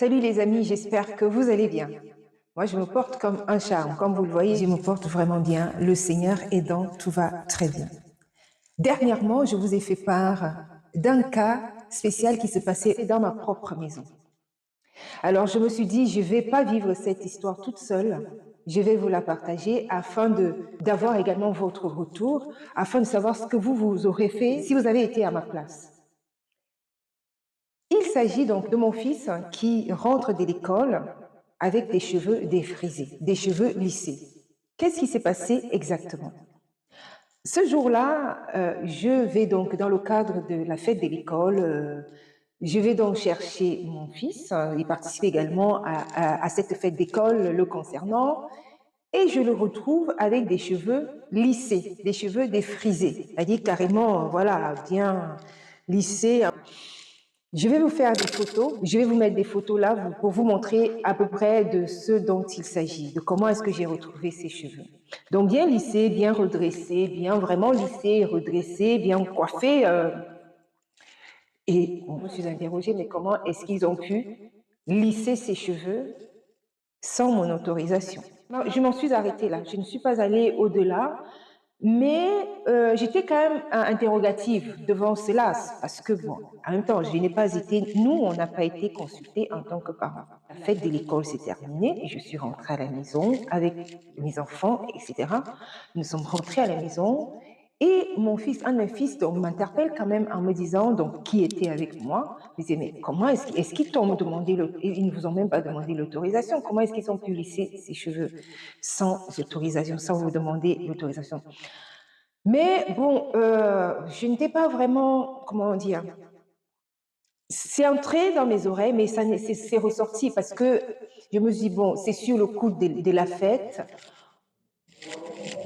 Salut les amis, j'espère que vous allez bien. Moi, je me porte comme un charme. Comme vous le voyez, je me porte vraiment bien. Le Seigneur aidant, tout va très bien. Dernièrement, je vous ai fait part d'un cas spécial qui se passait dans ma propre maison. Alors, je me suis dit, je ne vais pas vivre cette histoire toute seule. Je vais vous la partager afin d'avoir également votre retour, afin de savoir ce que vous aurez fait si vous avez été à ma place. Il s'agit donc de mon fils qui rentre de l'école avec des cheveux défrisés, des cheveux lissés. Qu'est-ce qui s'est passé exactement? Ce jour-là, je vais donc dans le cadre de la fête de l'école, je vais donc chercher mon fils, il participe également à cette fête d'école le concernant, et je le retrouve avec des cheveux lissés, des cheveux défrisés, c'est-à-dire carrément, voilà, bien lissés. Je vais vous faire des photos, je vais vous mettre des photos là pour vous montrer à peu près de ce dont il s'agit, de comment est-ce que j'ai retrouvé ces cheveux. Donc bien lissés, bien redressés, bien vraiment lissés, redressés, bien coiffés. Et je me suis interrogée, mais comment est-ce qu'ils ont pu lisser ces cheveux sans mon autorisation? Je m'en suis arrêtée là, je ne suis pas allée au-delà. Mais j'étais quand même interrogative devant cela, parce que, bon, en même temps, je n'ai pas été, nous, on n'a pas été consultés en tant que parents. La fête de l'école s'est terminée et je suis rentrée à la maison avec mes enfants, etc. Nous sommes rentrés à la maison et un de mes fils donc, m'interpelle quand même en me disant, donc, qui était avec moi. Je disais, mais comment est-ce qu'ils t'ont demandé, ils ne vous ont même pas demandé l'autorisation, comment est-ce qu'ils ont pu lisser ces cheveux sans autorisation, sans vous demander l'autorisation? Mais bon, je n'étais pas vraiment, comment dire, c'est entré dans mes oreilles, mais c'est ressorti parce que je me suis dit, bon, c'est sur le coup de la fête,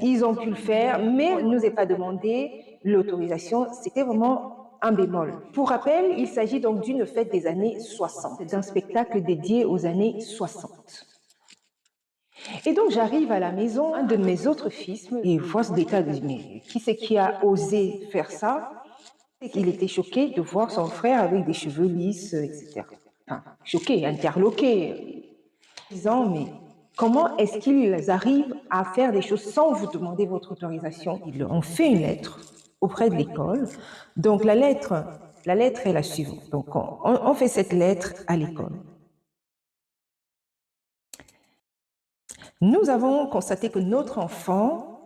ils ont pu le faire, mais on ne nous a pas demandé l'autorisation, c'était vraiment un bémol. Pour rappel, il s'agit donc d'une fête des années 60, d'un spectacle dédié aux années 60. Et donc j'arrive à la maison, un de mes autres fils, et voit ce détail, mais qui c'est qui a osé faire ça? Il était choqué de voir son frère avec des cheveux lisses, etc. Enfin, choqué, interloqué, disant, mais comment est-ce qu'ils arrivent à faire des choses sans vous demander votre autorisation? Ils ont fait une lettre auprès de l'école. Donc la lettre est la suivante. Donc on fait cette lettre à l'école. Nous avons constaté que notre enfant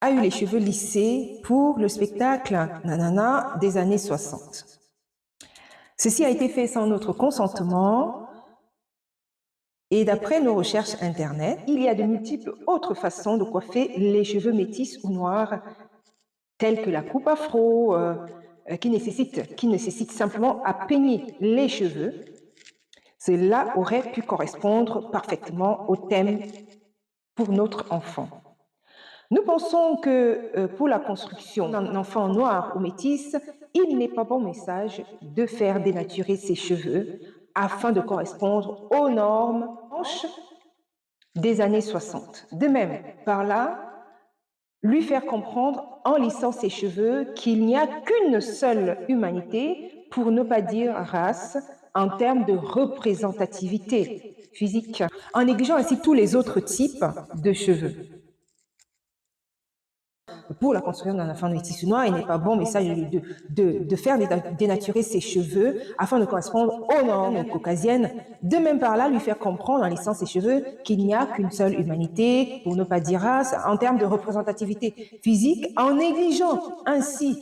a eu les cheveux lissés pour le spectacle Nanana des années 60. Ceci a été fait sans notre consentement et d'après nos recherches Internet, il y a de multiples autres façons de coiffer les cheveux métis ou noirs, telles que la coupe afro, qui nécessite simplement à peigner les cheveux. Cela aurait pu correspondre parfaitement au thème pour notre enfant. Nous pensons que pour la construction d'un enfant noir ou métis, il n'est pas bon message de faire dénaturer ses cheveux afin de correspondre aux normes des années 60. De même, par là, lui faire comprendre en lissant ses cheveux qu'il n'y a qu'une seule humanité, pour ne pas dire race, en termes de représentativité physique, en négligeant ainsi tous les autres types de cheveux. Pour la construction d'un enfant métis noir, il n'est pas bon message de faire dénaturer ses cheveux afin de correspondre aux normes caucasiennes. De même par là, lui faire comprendre en lissant ses cheveux qu'il n'y a qu'une seule humanité, pour ne pas dire race, en termes de représentativité physique, en négligeant ainsi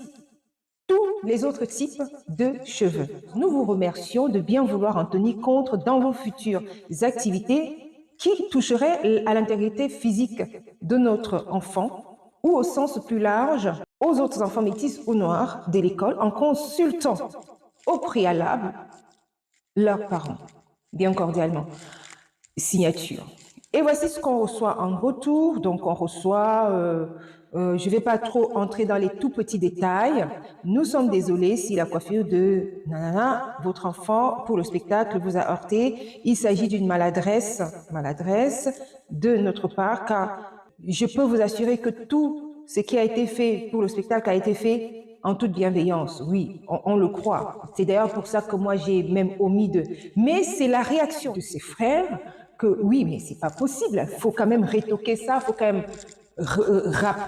tous les autres types de cheveux. Nous vous remercions de bien vouloir en tenir compte dans vos futures activités qui toucheraient à l'intégrité physique de notre enfant ou au sens plus large aux autres enfants métis ou noirs de l'école en consultant au préalable leurs parents, bien cordialement. Signature. Et voici ce qu'on reçoit en retour. Donc, on reçoit, je ne vais pas trop entrer dans les tout petits détails. Nous sommes désolés si la coiffure de nanana, votre enfant, pour le spectacle, vous a heurté. Il s'agit d'une maladresse de notre part, car je peux vous assurer que tout ce qui a été fait pour le spectacle a été fait en toute bienveillance, oui, on le croit. C'est d'ailleurs pour ça que moi j'ai même omis de... Mais c'est la réaction de ses frères que oui, mais c'est pas possible, il faut quand même rétoquer ça, il faut quand même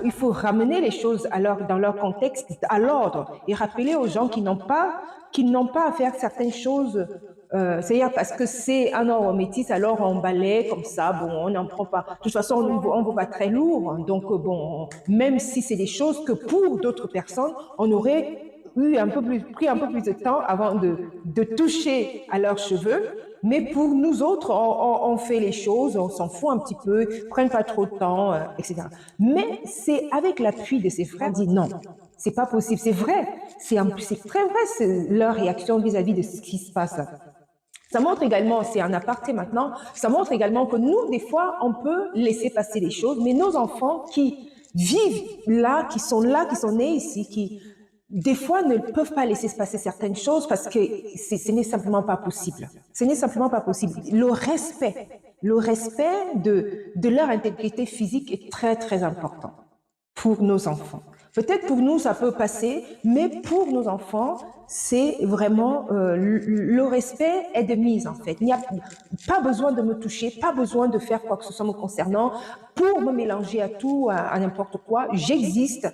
il faut ramener les choses dans leur contexte, à l'ordre, et rappeler aux gens qui n'ont pas à faire certaines choses. C'est-à-dire parce que c'est un ordre métis, alors on balaie comme ça, bon, on n'en prend pas. De toute façon, on ne vaut pas très lourd, donc bon, même si c'est des choses que pour d'autres personnes, on aurait pris un peu plus de temps avant de toucher à leurs cheveux. Mais pour nous autres, on fait les choses, on s'en fout un petit peu, prennent pas trop de temps, etc. Mais c'est avec l'appui de ses frères, on dit non, c'est pas possible, c'est vrai, c'est très vrai, c'est leur réaction vis-à-vis de ce qui se passe. Ça montre également, c'est un aparté maintenant, ça montre également que nous, des fois, on peut laisser passer les choses, mais nos enfants qui vivent là, qui sont nés ici, qui des fois ne peuvent pas laisser se passer certaines choses parce que ce n'est simplement pas possible. Ce n'est simplement pas possible. Le respect de leur intégrité physique est très, très important pour nos enfants. Peut-être pour nous, ça peut passer, mais pour nos enfants, c'est vraiment le respect est de mise en fait. Il n'y a pas besoin de me toucher, pas besoin de faire quoi que ce soit me concernant pour me mélanger à tout, à n'importe quoi. J'existe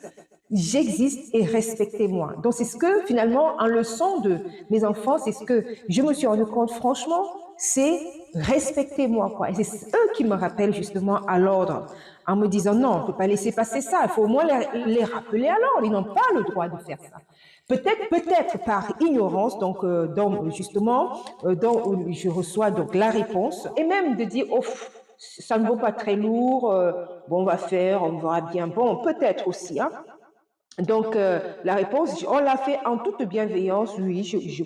et respectez-moi. Donc c'est ce que finalement, en leçon de mes enfants, c'est ce que je me suis rendu compte franchement, c'est respectez-moi quoi. Et c'est eux qui me rappellent justement à l'ordre en me disant non, on ne peut pas laisser passer ça, il faut au moins les rappeler à l'ordre, ils n'ont pas le droit de faire ça. Peut-être par ignorance, donc justement, où je reçois donc la réponse, et même de dire, oh, ça ne vaut pas très lourd, bon, on va faire, on verra bien, bon, peut-être aussi, hein. Donc, la réponse, on l'a fait en toute bienveillance, oui, je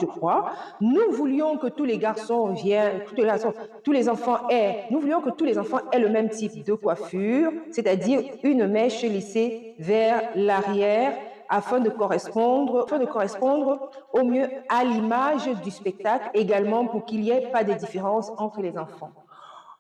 crois. Nous voulions que tous les garçons viennent, tous les enfants nous voulions que tous les enfants aient le même type de coiffure, c'est-à-dire une mèche lissée vers l'arrière, afin de correspondre au mieux à l'image du spectacle, également pour qu'il n'y ait pas de différence entre les enfants.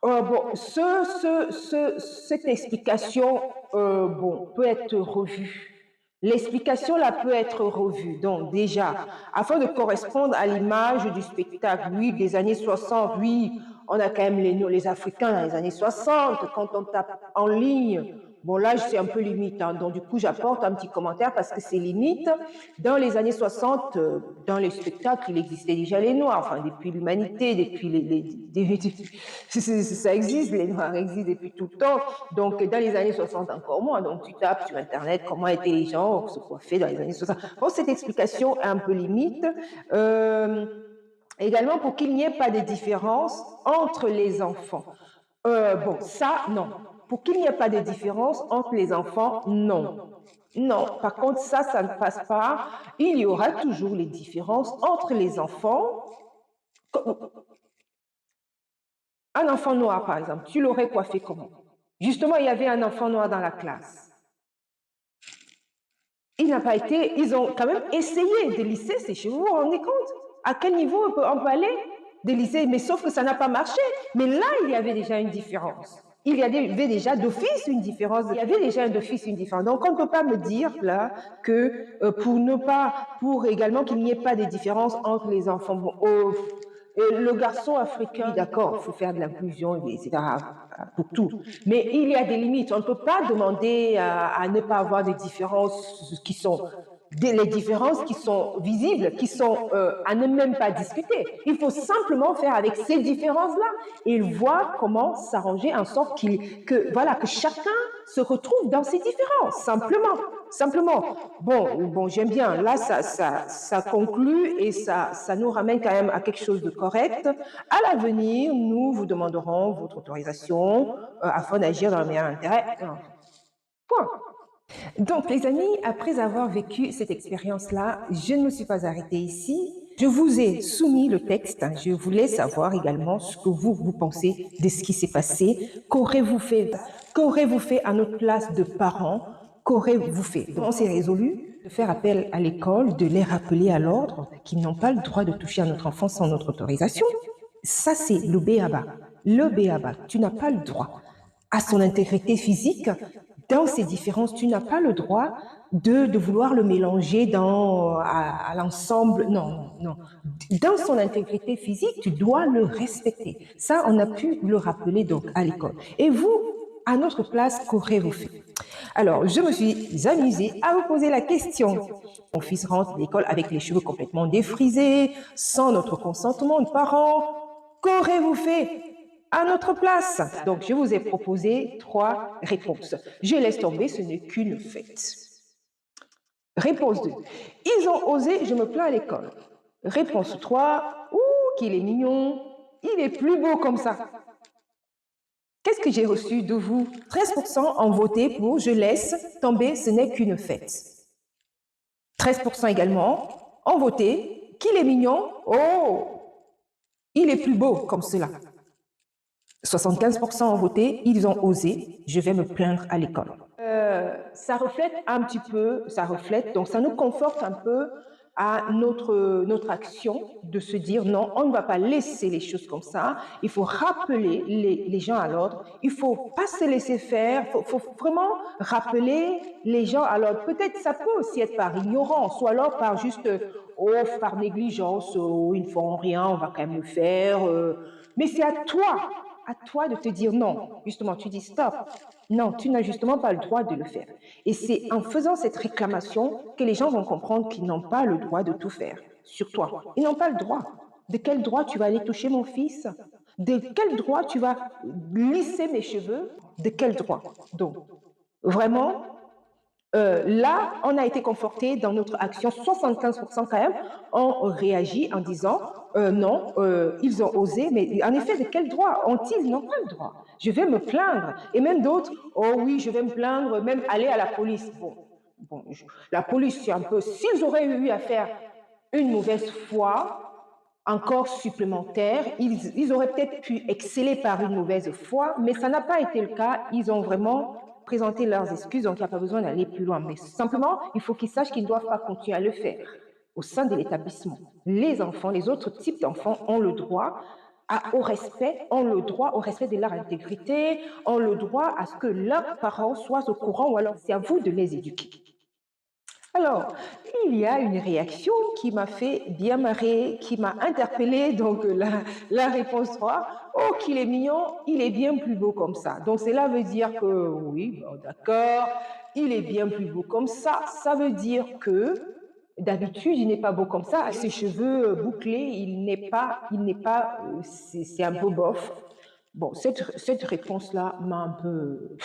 Bon, cette explication, bon, peut être revue. L'explication là peut être revue. Donc déjà, afin de correspondre à l'image du spectacle, oui, des années 60, oui, on a quand même les Africains dans les années 60, quand on tape en ligne, bon là c'est un peu limite, hein, donc du coup j'apporte un petit commentaire parce que c'est limite. Dans les années 60, dans les spectacles, il existait déjà les Noirs, enfin depuis l'humanité, ça existe, les Noirs existent depuis tout le temps, donc dans les années 60 encore moins, donc tu tapes sur Internet comment étaient les gens se coiffer dans les années 60. Bon, cette explication est un peu limite. Également pour qu'il n'y ait pas de différence entre les enfants. Bon, ça, non. Pour qu'il n'y ait pas de différence entre les enfants, non. Non, par contre, ça ne passe pas. Il y aura toujours les différences entre les enfants. Un enfant noir, par exemple, tu l'aurais coiffé comment? Justement, il y avait un enfant noir dans la classe. Il n'a pas été, ils ont quand même essayé de lisser ses cheveux, vous vous rendez compte? À quel niveau on peut aller de lisser? Mais sauf que ça n'a pas marché. Mais là, il y avait déjà une différence. Il y avait déjà d'office une différence. Il y avait déjà d'office une différence. Donc, on ne peut pas me dire là que pour également qu'il n'y ait pas de différence entre les enfants. Bon, le garçon africain, d'accord, il faut faire de l'inclusion, etc., pour tout. Mais il y a des limites. On ne peut pas demander à ne pas avoir des différences qui sont les différences qui sont visibles, qui sont à ne même pas discuter. Il faut simplement faire avec ces différences-là et voir comment s'arranger en sorte que chacun se retrouve dans ces différences, simplement. Bon, j'aime bien. Là, ça conclut et ça nous ramène quand même à quelque chose de correct. À l'avenir, nous vous demanderons votre autorisation afin d'agir dans le meilleur intérêt. Point. Donc, les amis, après avoir vécu cette expérience-là, je ne me suis pas arrêtée ici. Je vous ai soumis le texte. Je voulais savoir également ce que vous pensez de ce qui s'est passé. Qu'aurez-vous fait à notre place de parents? Qu'aurez-vous fait? Donc, on s'est résolu de faire appel à l'école, de les rappeler à l'ordre qu'ils n'ont pas le droit de toucher à notre enfant sans notre autorisation. Ça, c'est le B.A.B.A. Le B.A.B.A. Tu n'as pas le droit à son intégrité physique dans ces différences, tu n'as pas le droit de vouloir le mélanger à l'ensemble. Non, non, non. Dans son intégrité physique, tu dois le respecter. Ça, on a pu le rappeler donc à l'école. Et vous, à notre place, qu'aurez-vous fait? Alors, je me suis amusée à vous poser la question. Mon fils rentre de l'école avec les cheveux complètement défrisés, sans notre consentement de parents. Qu'aurez-vous fait à notre place? Donc, je vous ai proposé 3 réponses. Je laisse tomber, ce n'est qu'une fête. Réponse 2. Ils ont osé, je me plains à l'école. Réponse 3. Ouh, qu'il est mignon, il est plus beau comme ça. Qu'est-ce que j'ai reçu de vous? 13% ont voté pour je laisse tomber, ce n'est qu'une fête. 13% également ont voté qu'il est mignon, oh, il est plus beau comme cela. 75% ont voté, ils ont osé, je vais me plaindre à l'école. Ça reflète un petit peu, donc ça nous conforte un peu à notre action de se dire non, on ne va pas laisser les choses comme ça, il faut rappeler les gens à l'ordre, il ne faut pas se laisser faire, il faut vraiment rappeler les gens à l'ordre. Peut-être ça peut aussi être par ignorance ou alors par juste, par négligence, ils ne font rien, on va quand même le faire, mais c'est à toi de te dire non. Justement, tu dis stop. Non, tu n'as justement pas le droit de le faire. Et c'est en faisant cette réclamation que les gens vont comprendre qu'ils n'ont pas le droit de tout faire sur toi. Ils n'ont pas le droit. De quel droit tu vas aller toucher mon fils? De quel droit tu vas lisser mes cheveux? De quel droit? Donc, vraiment, là, on a été conforté dans notre action. 75% quand même ont réagi en disant non, ils ont osé, mais en effet, de quel droit ont-ils? Ils n'ont pas le droit. Je vais me plaindre. Et même d'autres, oh oui, je vais me plaindre, même aller à la police. La police, c'est un peu, s'ils auraient eu à faire une mauvaise foi, encore supplémentaire, ils auraient peut-être pu exceller par une mauvaise foi, mais ça n'a pas été le cas. Ils ont vraiment présenté leurs excuses, donc il n'y a pas besoin d'aller plus loin. Mais simplement, il faut qu'ils sachent qu'ils ne doivent pas continuer à le faire au sein de l'établissement. Les enfants, les autres types d'enfants ont le droit au respect, ont le droit au respect de leur intégrité, ont le droit à ce que leurs parents soient au courant, ou alors c'est à vous de les éduquer. Alors, il y a une réaction qui m'a fait bien marrer, qui m'a interpellée. Donc, la réponse 3, oh, qu'il est mignon, il est bien plus beau comme ça. Donc, cela veut dire que, oui, bon, d'accord, il est bien plus beau comme ça. Ça veut dire que, d'habitude, il n'est pas beau comme ça. Ses cheveux bouclés, c'est un peu bof. Bon, cette réponse-là m'a un peu...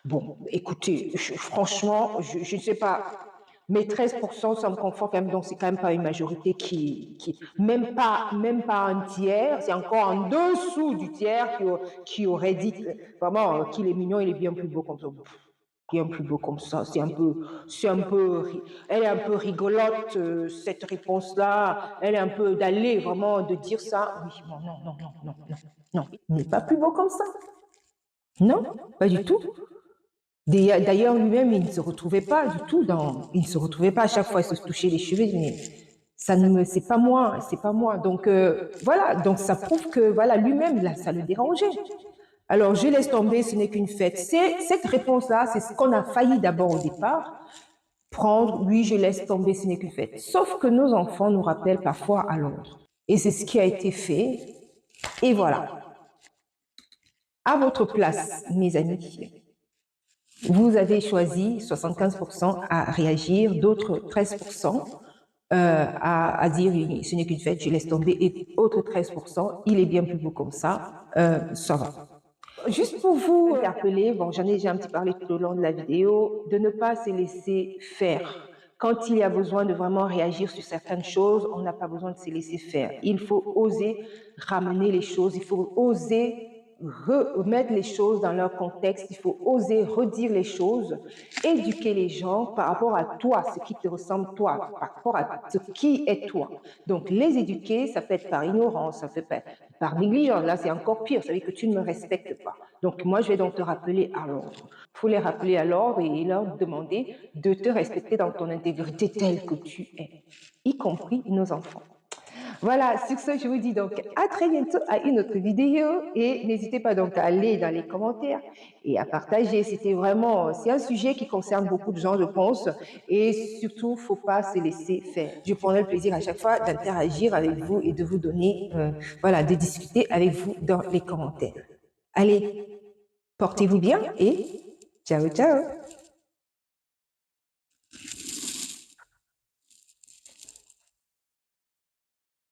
Bon, écoutez, franchement, je ne sais pas. Mais 13%, ça me conforte quand même, donc c'est quand même pas une majorité même pas un tiers, c'est encore en dessous du tiers qui aurait dit vraiment qu'il est mignon, il est bien plus beau comme ça. Bien plus beau comme ça, elle est un peu rigolote, cette réponse-là, elle est un peu d'aller vraiment, de dire ça. Oui, non, non, non, non, non, non, non, il n'est pas plus beau comme ça. Non, pas du tout. D'ailleurs, lui-même, il ne se retrouvait pas du tout il ne se retrouvait pas à chaque fois, il se touchait les cheveux, mais c'est pas moi, c'est pas moi. Donc, voilà, donc ça prouve que, voilà, lui-même, là, ça le dérangeait. Alors, je laisse tomber, ce n'est qu'une fête. Cette réponse-là, c'est ce qu'on a failli d'abord au départ prendre, oui, je laisse tomber, ce n'est qu'une fête. Sauf que nos enfants nous rappellent parfois à l'ordre. Et c'est ce qui a été fait. Et voilà. À votre place, mes amis, vous avez choisi 75% à réagir, d'autres 13% à dire ce n'est qu'une fête, je laisse tomber, et autres 13%, il est bien plus beau comme ça va. Juste pour vous interpeller, bon, j'en ai déjà un petit parlé tout au long de la vidéo, de ne pas se laisser faire. Quand il y a besoin de vraiment réagir sur certaines choses, on n'a pas besoin de se laisser faire. Il faut oser ramener les choses, il faut oser remettre les choses dans leur contexte, il faut oser redire les choses, éduquer les gens par rapport à toi, ce qui te ressemble toi, par rapport à ce qui est toi. Donc les éduquer, ça peut être par ignorance, ça peut être par négligence, là c'est encore pire, ça veut dire que tu ne me respectes pas. Donc moi je vais donc te rappeler à l'ordre. Il faut les rappeler à l'ordre et leur demander de te respecter dans ton intégrité telle que tu es, y compris nos enfants. Voilà, sur ce, je vous dis donc à très bientôt à une autre vidéo et n'hésitez pas donc à aller dans les commentaires et à partager. C'est un sujet qui concerne beaucoup de gens, je pense, et surtout, faut pas se laisser faire. Je prendrai le plaisir à chaque fois d'interagir avec vous et de vous donner, voilà, de discuter avec vous dans les commentaires. Allez, portez-vous bien et ciao, ciao.